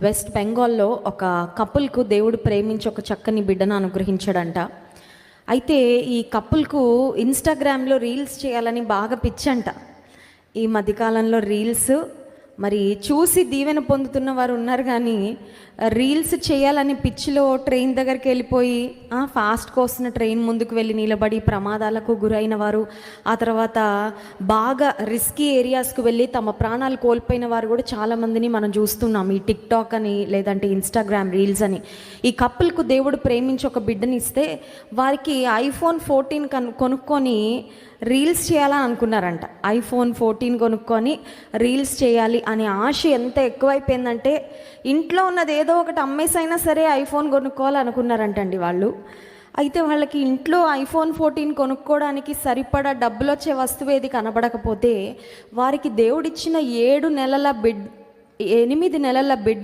West బెంగాల్లో ఒక కపుల్కు దేవుడు ప్రేమించి ఒక చక్కని బిడ్డను అనుగ్రహించాడంట. అయితే ఈ కపుల్కు ఇన్స్టాగ్రామ్లో రీల్స్ చేయాలని బాగా పిచ్చంట. ఈ మధ్యకాలంలో రీల్స్ మరి చూసి దీవెన పొందుతున్న వారు ఉన్నారు, కానీ రీల్స్ చేయాలని పిచ్చిలో ట్రైన్ దగ్గరికి వెళ్ళిపోయి ఫాస్ట్గా వస్తున్న ట్రైన్ ముందుకు వెళ్ళి నిలబడి ప్రమాదాలకు గురైన వారు, ఆ తర్వాత బాగా రిస్కీ ఏరియాస్కు వెళ్ళి తమ ప్రాణాలు కోల్పోయిన వారు కూడా చాలామందిని మనం చూస్తున్నాం. ఈ టిక్టాక్ అని లేదంటే ఇన్స్టాగ్రామ్ రీల్స్ అని. ఈ కపుల్కు దేవుడు ప్రేమించి ఒక బిడ్డని ఇస్తే వారికి ఐఫోన్ 14 కొనుక్కొని రీల్స్ చేయాలని అనుకున్నారంట. ఐఫోన్ 14 కొనుక్కొని రీల్స్ చేయాలి అనే ఆశ ఎంత ఎక్కువైపోయిందంటే ఇంట్లో ఉన్నది ఏదో ఒకటి అమ్మేసైనా సరే ఐఫోన్ కొనుక్కోవాలనుకున్నారంటండి వాళ్ళు. అయితే వాళ్ళకి ఇంట్లో ఐఫోన్ 14 కొనుక్కోవడానికి సరిపడా డబ్బులు వచ్చే వస్తువు ఏది కనబడకపోతే వారికి దేవుడిచ్చిన 8 నెలల బిడ్డ